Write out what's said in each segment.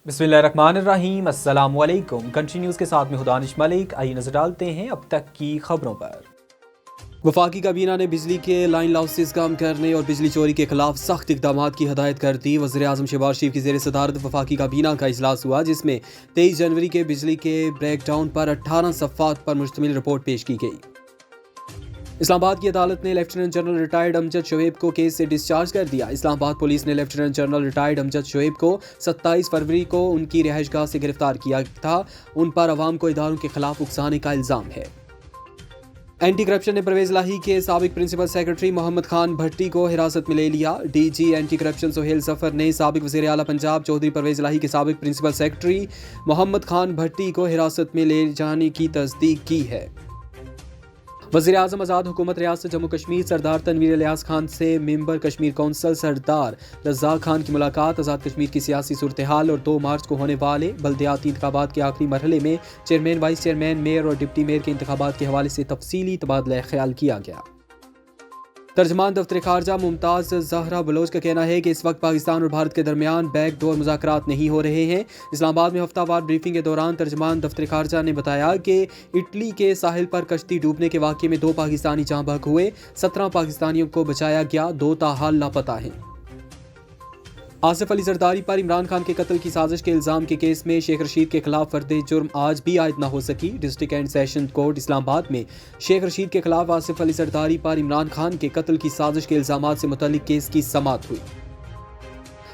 बिस्मिल्लाहिर्रहमानिर्रहीम। अस्सलाम वालेकुम। कंट्री न्यूज़ के साथ में दानिश मलिक। आइए नजर डालते हैं अब तक की खबरों पर। वफाकी काबीना ने बिजली के लाइन लॉसेस कम करने और बिजली चोरी के खिलाफ सख्त इकदाम की हदायत कर दी। वज़ीर-ए-आज़म शहबाज शरीफ की ज़ेर सदारत वफाकी काबीना का इजलास हुआ, जिसमें 23 जनवरी के बिजली के ब्रेकडाउन पर 18 सफ़ात पर मुश्तमिल रिपोर्ट पेश की गई। इस्लामाबाद की अदालत ने lieutenant general retired Amjad Shoaib को केस से डिस्चार्ज कर दिया। इस्लामाबाद पुलिस ने lieutenant general retired Amjad Shoaib को 27 फरवरी को उनकी रिहाइशगाह से गिरफ्तार किया था। उन पर अवाम को इदारों के खिलाफ उकसाने का इल्ज़ाम है। एंटी करप्शन ने परवेज इलाही के साबिक प्रिंसिपल सेक्रेटरी मोहम्मद खान भट्टी को हिरासत में ले लिया। DG anti corruption Sohail Zafar ने साबिक वज़ीर आला पंजाब चौधरी परवेज इलाही के साबिक प्रिंसिपल सेक्रेटरी मोहम्मद खान भट्टी को हिरासत में ले जाने की तस्दीक की है। वज़ीर आज़म आज़ाद हुकूमत रियासत जम्मू कश्मीर सरदार तनवीर इलियास खान से मेंबर कश्मीर कौंसिल सरदार रज़ाक खान की मुलाकात। आज़ाद कश्मीर की सियासी सूरत हाल और 2 मार्च को होने वाले बल्दियाती इंतखाबात के आखिरी मरहले में चेयरमैन, वाइस चेयरमैन, मेयर और डिप्टी मेयर के इंतखाबात के हवाले से तफसीली तबादला ख्याल किया गया। तर्जमान दफ्तर खारजा मुमताज़ ज़हरा बलोच का कहना है कि इस वक्त पाकिस्तान और भारत के दरमियान बैक डोर मुज़ाकरात नहीं हो रहे हैं। इस्लामाबाद में हफ्तावार ब्रीफिंग के दौरान तर्जमान दफ्तर खारजा ने बताया कि इटली के साहिल पर कश्ती डूबने के वाक़े में 2 पाकिस्तानी जाँ बहक हुए, 17 पाकिस्तानियों को बचाया गया, 2 ताहाल लापता हैं। आसिफ अली जरदारी पर इमरान खान के कत्ल की साजिश के इल्ज़ाम के केस में शेख रशीद के खिलाफ फर्द जुर्म आज भी आयद न हो सकी। District and session court Islamabad में शेख रशीद के खिलाफ आसिफ अली जरदारी पर इमरान खान के कत्ल की साजिश के इल्ज़ामात से मुतल्लिक केस की समाअत हुई।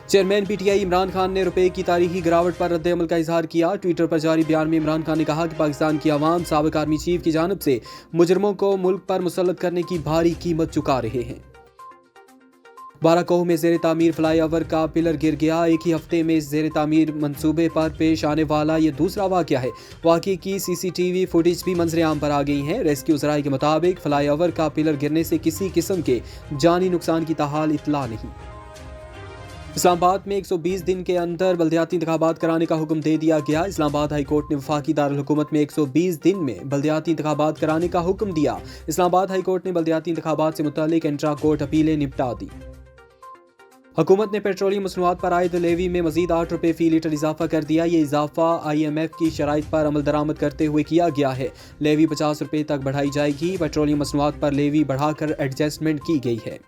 चेयरमैन पीटीआई इमरान खान ने रुपए की तारीखी गिरावट पर रद्द अमल का इजहार किया। ट्विटर पर जारी बयान में इमरान खान ने कहा कि पाकिस्तान की आवाम साबिक आर्मी चीफ की जानिब से मुजरमों को मुल्क पर मुसल्लत करने की भारी कीमत चुका रहे हैं। बाराकोह में ज़ेर तामीर फ्लाई ओवर का पिलर गिर गया। एक ही हफ्ते में इस ज़ेर तामीर मंसूबे पर पेश आने वाला ये दूसरा वाक़या है। वाक़ये की सीसीटीवी फुटेज भी मंजर आम पर आ गई हैं। रेस्क्यू ज़राए के मुताबिक फ्लाई ओवर का पिलर गिरने से किसी किस्म के जानी नुकसान की ताहाल इतला नहीं। इस्लामाबाद में 120 दिन के अंदर बल्दियाती इंतखाबात कराने का हुक्म दे दिया गया। इस्लामाबाद हाई कोर्ट ने वफाकी दारुल हुकूमत में 120 दिन में बल्दियाती इंतखाबात कराने का हुक्म दिया। इस्लामाबाद हाई कोर्ट ने बल्दियाती इंतखाबात से मुताल्लिक इंट्रा कोर्ट अपीलें निपटा दी। हुकूमत ने पेट्रोलियम मसनूआत पर आयद लेवी में मजीद 8 रुपये फी लीटर इजाफा कर दिया। ये इजाफा IMF की शराइत पर अमल दरामद करते हुए किया गया है। लेवी 50 रुपये तक बढ़ाई जाएगी। पेट्रोलियम मसनूआत पर लेवी बढ़ाकर एडजस्टमेंट की गई है।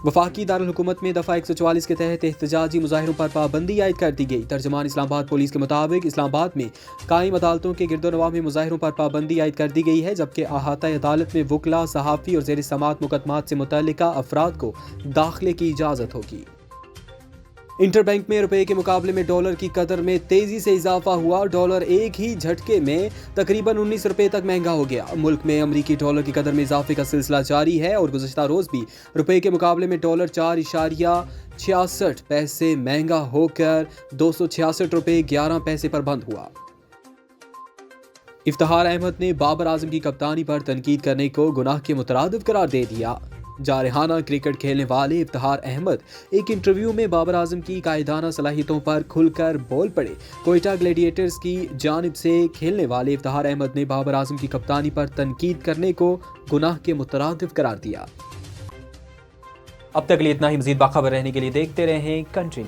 वफाकी दारुल हुकूमत में दफ़ा 144 के तहत एहतजाजी मुजाहिरों पर पाबंदी आयद कर दी गई। तर्जमान इस्लामाबाद पुलिस के मुताबिक इस्लामाबाद में कायम अदालतों के गिरदोनवाह में मुजाहिरों पर पाबंदी आयद कर दी गई है, जबकि अहाता अदालत में वकला, सहाफ़ी और ज़ेर समात मुकदमात से मुतल्लिका अफराद को दाखिले की इजाज़त होगी। इंटर बैंक में रुपए के मुकाबले में डॉलर की कदर में तेजी से इजाफा हुआ। डॉलर एक ही झटके में तकरीबन 19 रुपए तक महंगा हो गया। मुल्क में अमरीकी डॉलर की कदर में इजाफे का सिलसिला जारी है और गुज़श्ता रोज भी रुपए के मुकाबले में डॉलर 4.66 पैसे महंगा होकर 266 रुपए 11 पैसे पर बंद हुआ। इफ्तिखार अहमद ने बाबर आजम की कप्तानी पर तनकीद करने को गुनाह के मुतरादिफ करार दे दिया। जारहाना क्रिकेट खेलने वाले इफ्तिखार अहमद एक इंटरव्यू में बाबर आजम की कायदाना सलाहियतों पर खुलकर बोल पड़े। कोयटा ग्लैडिएटर्स की जानिब से खेलने वाले इफ्तिखार अहमद ने बाबर आजम की कप्तानी पर तनकीद करने को गुनाह के मुतरादिफ करार दिया। अब तक लिए इतना ही। मजीद बाखबर रहने के लिए देखते रहें कंट्री।